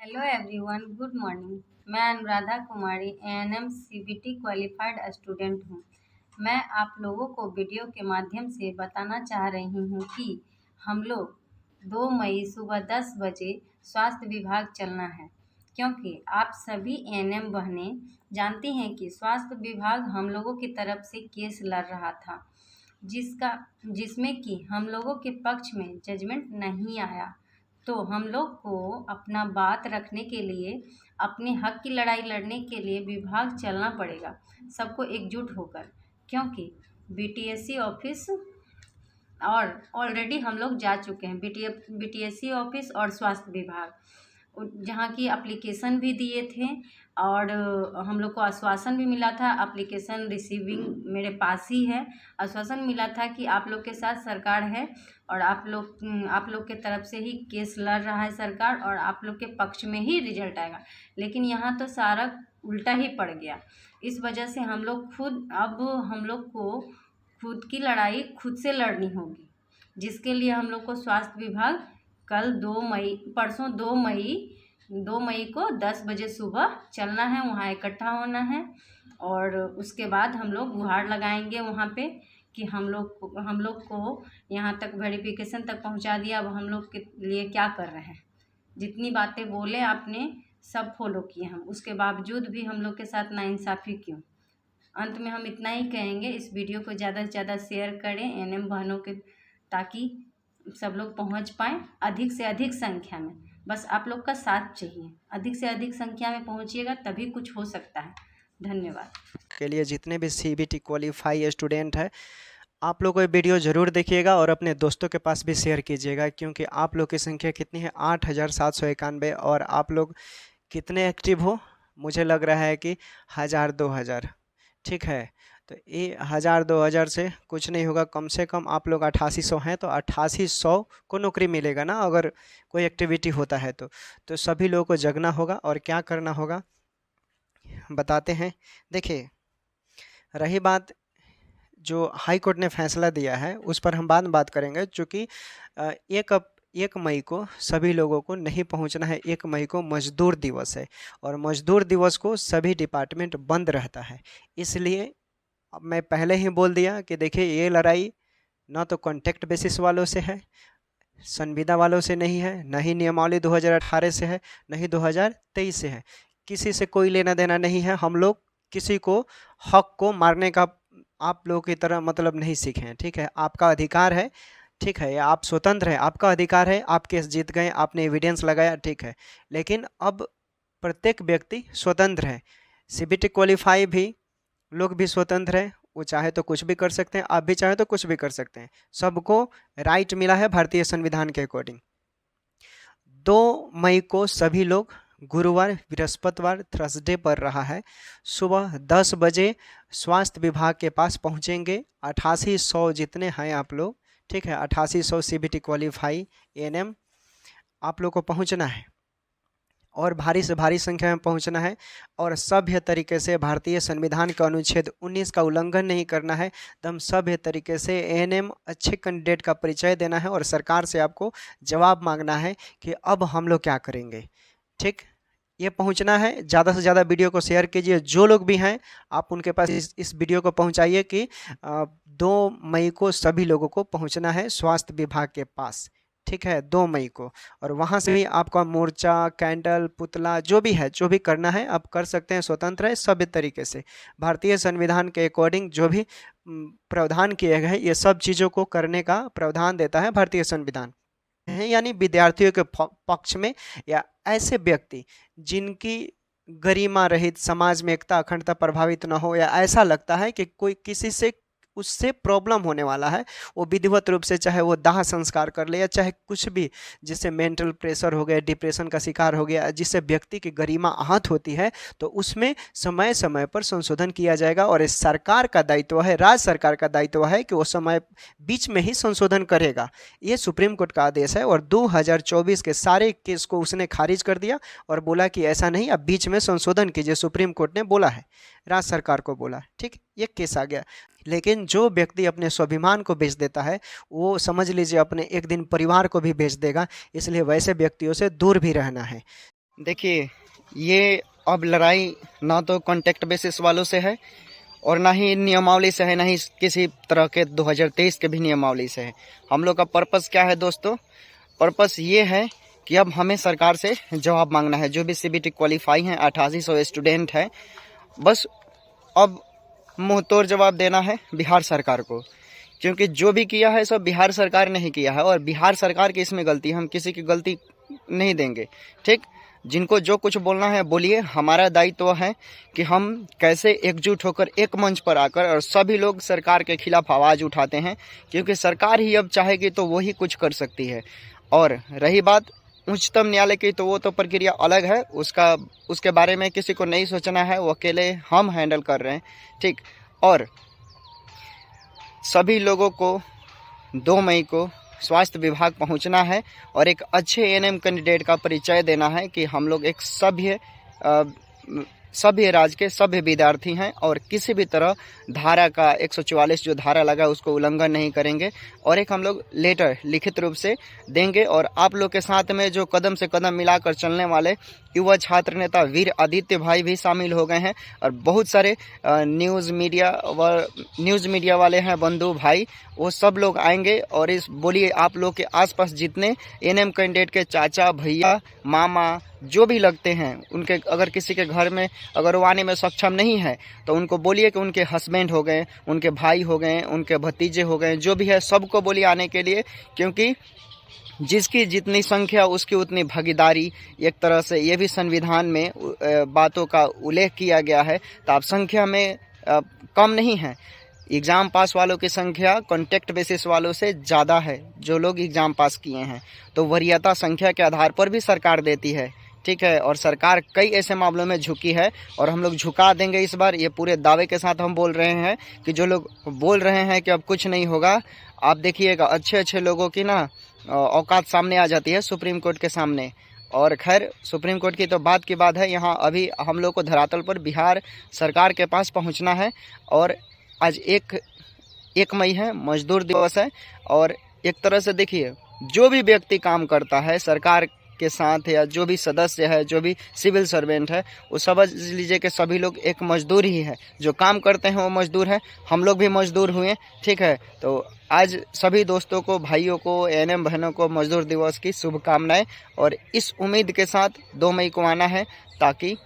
Hello everyone, good morning. मैं अनुराधा कुमारी ANM CBT qualified student हूँ। मैं आप लोगों को वीडियो के माध्यम से बताना चाह रही हूँ कि हम लोग 2 मई सुबह 10 बजे स्वास्थ्य विभाग चलना है, क्योंकि आप सभी एएनएम बहनें जानती हैं कि स्वास्थ्य विभाग हम लोगों की तरफ से केस लड़ रहा था, जिसमें कि हम लोगों के पक्ष में जजमेंट नहीं आया। तो हम लोग को अपना बात रखने के लिए, अपने हक की लड़ाई लड़ने के लिए विभाग चलना पड़ेगा, सबको एकजुट होकर। क्योंकि बीटीएससी ऑफिस और ऑलरेडी हम लोग जा चुके हैं, बीटीएससी ऑफिस और स्वास्थ्य विभाग, जहाँ की एप्लीकेशन भी दिए थे और हम लोग को आश्वासन भी मिला था। एप्लीकेशन रिसीविंग मेरे पास ही है। आश्वासन मिला था कि आप लोग के साथ सरकार है और आप लोग के तरफ से ही केस लड़ रहा है सरकार, और आप लोग के पक्ष में ही रिजल्ट आएगा। लेकिन यहाँ तो सारा उल्टा ही पड़ गया। इस वजह से हम लोग को खुद की लड़ाई खुद से लड़नी होगी, जिसके लिए हम लोग को स्वास्थ्य विभाग कल 2 मई को 10 बजे सुबह चलना है, वहाँ इकट्ठा होना है। और उसके बाद हम लोग गुहार लगाएंगे वहाँ पे कि हम लोग को यहाँ तक वेरिफिकेशन तक पहुँचा दिया, अब हम लोग के लिए क्या कर रहे हैं। जितनी बातें बोले आपने सब फॉलो किए हम, उसके बावजूद भी हम लोग के साथ नाइंसाफ़ी क्यों। अंत में हम इतना ही कहेंगे, इस वीडियो को ज़्यादा से ज़्यादा शेयर करें एएनएम बहनों के, ताकि सब लोग पहुंच पाएँ अधिक से अधिक संख्या में। बस आप लोग का साथ चाहिए, अधिक से अधिक संख्या में पहुंचिएगा तभी कुछ हो सकता है। धन्यवाद। के लिए जितने भी सीबीटी क्वालिफाई स्टूडेंट है, आप लोग को ये वीडियो ज़रूर देखिएगा और अपने दोस्तों के पास भी शेयर कीजिएगा, क्योंकि आप लोग की संख्या कितनी है, 8791। और आप लोग कितने एक्टिव हो, मुझे लग रहा है कि 1000-2000। ठीक है, तो ये 1000-2000 से कुछ नहीं होगा। कम से कम आप लोग 8800 हैं, तो 8800 को नौकरी मिलेगा ना, अगर कोई एक्टिविटी होता है तो सभी लोगों को जगना होगा। और क्या करना होगा बताते हैं। देखिए, रही बात जो हाई कोर्ट ने फैसला दिया है, उस पर हम बाद में बात करेंगे, चूँकि 1 मई को सभी लोगों को नहीं पहुंचना है। 1 मई को मजदूर दिवस है और मजदूर दिवस को सभी डिपार्टमेंट बंद रहता है। इसलिए अब मैं पहले ही बोल दिया कि देखिए, ये लड़ाई ना तो कॉन्ट्रैक्ट बेसिस वालों से है, संविदा वालों से नहीं है, न ही नियमावली 2018 से है, न ही 2023 से है। किसी से कोई लेना देना नहीं है। हम लोग किसी को हक को मारने का आप लोगों की तरह मतलब नहीं सीखे हैं। ठीक है, आपका अधिकार है। ठीक है, आप स्वतंत्र हैं, आपका अधिकार है। आप केस जीत गए, आपने एविडेंस लगाया, ठीक है। लेकिन अब प्रत्येक व्यक्ति स्वतंत्र है। सीबीटी क्वालिफाई भी लोग भी स्वतंत्र हैं, वो चाहे तो कुछ भी कर सकते हैं, आप भी चाहे तो कुछ भी कर सकते हैं। सबको राइट मिला है भारतीय संविधान के अकॉर्डिंग। 2 मई को सभी लोग, गुरुवार, बृहस्पतिवार, थर्सडे पर रहा है, सुबह 10 बजे स्वास्थ्य विभाग के पास पहुंचेंगे। 8800 जितने हैं आप लोग, ठीक है, 8800 सीबीटी क्वालिफाई एएनएम आप लोग को पहुंचना है और भारी से भारी संख्या में पहुंचना है। और सभ्य तरीके से भारतीय संविधान का अनुच्छेद 19 का उल्लंघन नहीं करना है। एकदम सभ्य तरीके से एएनएम अच्छे कैंडिडेट का परिचय देना है और सरकार से आपको जवाब मांगना है कि अब हम लोग क्या करेंगे। ठीक, ये पहुंचना है। ज़्यादा से ज़्यादा वीडियो को शेयर कीजिए। जो लोग भी हैं, आप उनके पास इस वीडियो को पहुंचाइए कि 2 मई को सभी लोगों को पहुंचना है स्वास्थ्य विभाग के पास। ठीक है, 2 मई को। और वहाँ से भी आपका मोर्चा, कैंडल, पुतला, जो भी है, जो भी करना है आप कर सकते हैं, स्वतंत्र है सभ्य तरीके से। भारतीय संविधान के अकॉर्डिंग जो भी प्रावधान किए गए, ये सब चीज़ों को करने का प्रावधान देता है भारतीय संविधान। यानी विद्यार्थियों के पक्ष में, या ऐसे व्यक्ति जिनकी गरिमा रहित समाज में एकता अखंडता प्रभावित न हो, या ऐसा लगता है कि कोई किसी से उससे प्रॉब्लम होने वाला है, वो विधिवत रूप से, चाहे वो दाह संस्कार कर ले या चाहे कुछ भी, जिससे मेंटल प्रेशर हो गया, डिप्रेशन का शिकार हो गया, जिससे व्यक्ति की गरिमा आहत होती है, तो उसमें समय समय पर संशोधन किया जाएगा। और इस सरकार का दायित्व है, राज्य सरकार का दायित्व है कि वो समय बीच में ही संशोधन करेगा। ये सुप्रीम कोर्ट का आदेश है। और 2024 के सारे केस को उसने खारिज कर दिया और बोला कि ऐसा नहीं, अब बीच में संशोधन कीजिए। सुप्रीम कोर्ट ने बोला है, राज्य सरकार को बोला। ठीक, ये केस आ गया। लेकिन जो व्यक्ति अपने स्वाभिमान को बेच देता है, वो समझ लीजिए अपने एक दिन परिवार को भी बेच देगा। इसलिए वैसे व्यक्तियों से दूर भी रहना है। देखिए, ये अब लड़ाई ना तो कॉन्टेक्ट बेसिस वालों से है और ना ही नियमावली से है, ना ही किसी तरह के 2023 के भी नियमावली से है। हम लोग का पर्पस क्या है दोस्तों? पर्पस ये है कि अब हमें सरकार से जवाब मांगना है। जो भी सीबीटी क्वालिफाई हैं, 8800 स्टूडेंट हैं, बस अब मुंह तोड़ जवाब देना है बिहार सरकार को, क्योंकि जो भी किया है सब बिहार सरकार ने ही किया है और बिहार सरकार की इसमें गलती, हम किसी की गलती नहीं देंगे। ठीक, जिनको जो कुछ बोलना है बोलिए, हमारा दायित्व है कि हम कैसे एकजुट होकर एक मंच पर आकर और सभी लोग सरकार के खिलाफ आवाज़ उठाते हैं, क्योंकि सरकार ही अब चाहेगी तो वही कुछ कर सकती है। और रही बात उच्चतम न्यायालय की, तो वो तो प्रक्रिया अलग है, उसके बारे में किसी को नहीं सोचना है, वो अकेले हम हैंडल कर रहे हैं। ठीक, और सभी लोगों को 2 मई को स्वास्थ्य विभाग पहुंचना है और एक अच्छे एएनएम कैंडिडेट का परिचय देना है कि हम लोग एक सभ्य राज्य के सभ्य विद्यार्थी हैं और किसी भी तरह धारा का 144 जो धारा लगा उसको उल्लंघन नहीं करेंगे। और एक हम लोग लेटर लिखित रूप से देंगे और आप लोग के साथ में जो कदम से कदम मिलाकर चलने वाले युवा छात्र नेता वीर आदित्य भाई भी शामिल हो गए हैं और बहुत सारे न्यूज़ मीडिया वाले हैं बंधु भाई, वो सब लोग आएंगे। और इस बोलिए आप लोग के आसपास जितने एएनएम कैंडिडेट के चाचा भैया मामा जो भी लगते हैं, उनके अगर किसी के घर में अगर वो आने में सक्षम नहीं है तो उनको बोलिए कि उनके हस्बैंड हो गए, उनके भाई हो गए, उनके भतीजे हो गए, जो भी है सबको बोलिए आने के लिए, क्योंकि जिसकी जितनी संख्या उसकी उतनी भागीदारी। एक तरह से ये भी संविधान में बातों का उल्लेख किया गया है, तो आप संख्या में कम नहीं है। एग्ज़ाम पास वालों की संख्या कॉन्टेक्ट बेसिस वालों से ज़्यादा है, जो लोग एग्ज़ाम पास किए हैं, तो वरीयता संख्या के आधार पर भी सरकार देती है। ठीक है, और सरकार कई ऐसे मामलों में झुकी है और हम लोग झुका देंगे इस बार। ये पूरे दावे के साथ हम बोल रहे हैं कि जो लोग बोल रहे हैं कि अब कुछ नहीं होगा, आप देखिएगा अच्छे अच्छे लोगों की ना औकात सामने आ जाती है सुप्रीम कोर्ट के सामने। और खैर, सुप्रीम कोर्ट की तो बात की बात है, यहाँ अभी हम लोग को धरातल पर बिहार सरकार के पास पहुँचना है। और आज 1 मई है, मजदूर दिवस है, और एक तरह से देखिए जो भी व्यक्ति काम करता है सरकार के साथ या जो भी सदस्य है, जो भी सिविल सर्वेंट है, वो समझ लीजिए कि सभी लोग एक मजदूर ही है। जो काम करते हैं वो मजदूर है, हम लोग भी मजदूर हुए। ठीक है, तो आज सभी दोस्तों को, भाइयों को, एएनएम बहनों को मजदूर दिवस की शुभकामनाएं। और इस उम्मीद के साथ 2 मई को आना है ताकि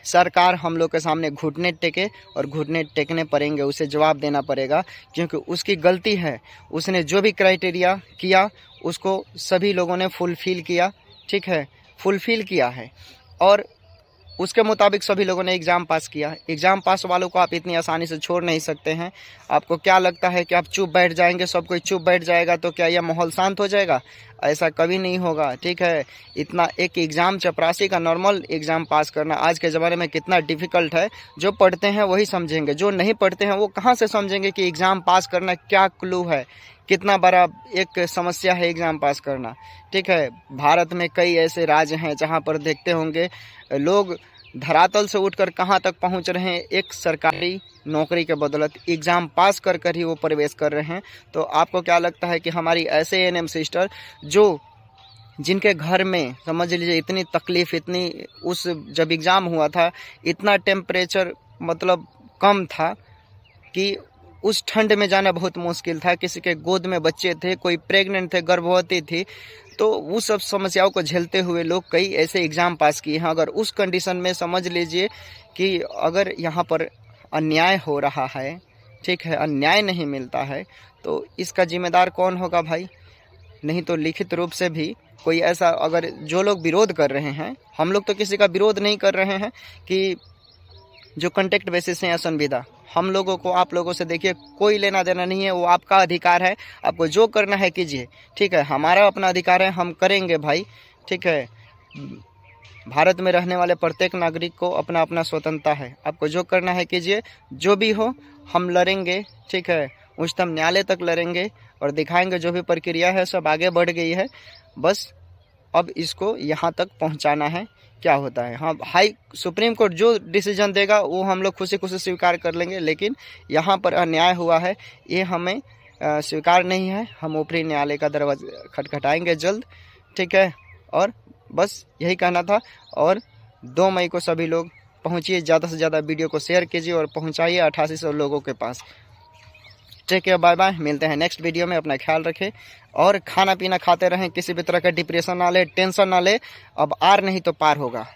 सरकार हम लोग के सामने घुटने टेके, और घुटने टेकने पड़ेंगे, उसे जवाब देना पड़ेगा, क्योंकि उसकी गलती है। उसने जो भी क्राइटेरिया किया उसको सभी लोगों ने फुलफ़िल किया। ठीक है, फुलफ़िल किया है और उसके मुताबिक सभी लोगों ने एग्ज़ाम पास किया। एग्ज़ाम पास वालों को आप इतनी आसानी से छोड़ नहीं सकते हैं। आपको क्या लगता है कि आप चुप बैठ जाएंगे, सब कोई चुप बैठ जाएगा तो क्या यह माहौल शांत हो जाएगा? ऐसा कभी नहीं होगा। ठीक है, इतना एक एग्ज़ाम चपरासी का नॉर्मल एग्ज़ाम पास करना आज के ज़माने में कितना डिफ़िकल्ट है। जो पढ़ते हैं वही समझेंगे, जो नहीं पढ़ते हैं वो कहाँ से समझेंगे कि एग्ज़ाम पास करना क्या क्लू है, कितना बड़ा एक समस्या है एग्ज़ाम पास करना। ठीक है, भारत में कई ऐसे राज्य हैं जहाँ पर देखते होंगे लोग धरातल से उठकर कहाँ तक पहुँच रहे हैं, एक सरकारी नौकरी के बदौलत एग्ज़ाम पास कर कर ही वो प्रवेश कर रहे हैं। तो आपको क्या लगता है कि हमारी ऐसे एएनएम सिस्टर जिनके घर में समझ लीजिए इतनी तकलीफ़, इतनी उस जब एग्ज़ाम हुआ था इतना टेम्परेचर मतलब कम था कि उस ठंड में जाना बहुत मुश्किल था, किसी के गोद में बच्चे थे, कोई प्रेग्नेंट थे, गर्भवती थी, तो वो सब समस्याओं को झेलते हुए लोग कई ऐसे एग्ज़ाम पास किए हैं। अगर उस कंडीशन में समझ लीजिए कि अगर यहाँ पर अन्याय हो रहा है, ठीक है, अन्याय नहीं मिलता है, तो इसका जिम्मेदार कौन होगा भाई? नहीं तो लिखित रूप से भी कोई ऐसा, अगर जो लोग विरोध कर रहे हैं, हम लोग तो किसी का विरोध नहीं कर रहे हैं कि जो कॉन्टेक्ट बेसिस है या संविदा, हम लोगों को आप लोगों से देखिए कोई लेना देना नहीं है, वो आपका अधिकार है, आपको जो करना है कीजिए। ठीक है, हमारा अपना अधिकार है, हम करेंगे भाई। ठीक है, भारत में रहने वाले प्रत्येक नागरिक को अपना अपना स्वतंत्रता है, आपको जो करना है कीजिए, जो भी हो हम लड़ेंगे। ठीक है, उच्चतम न्यायालय तक लड़ेंगे और दिखाएंगे जो भी प्रक्रिया है सब आगे बढ़ गई है, बस अब इसको यहाँ तक पहुँचाना है, क्या होता है। हाँ, सुप्रीम कोर्ट जो डिसीजन देगा वो हम लोग खुशी खुशी स्वीकार कर लेंगे, लेकिन यहाँ पर अन्याय हुआ है ये हमें स्वीकार नहीं है। हम ऊपरी न्यायालय का दरवाजा खटखटाएंगे जल्द। ठीक है, और बस यही कहना था। और 2 मई को सभी लोग पहुँचिए, ज़्यादा से ज़्यादा वीडियो को शेयर कीजिए और पहुँचाइए 8800 लोगों के पास। टेक केयर, बाय बाय, मिलते हैं नेक्स्ट वीडियो में। अपना ख्याल रखें और खाना पीना खाते रहें, किसी भी तरह का डिप्रेशन ना ले, टेंशन ना ले। अब आर नहीं तो पार होगा।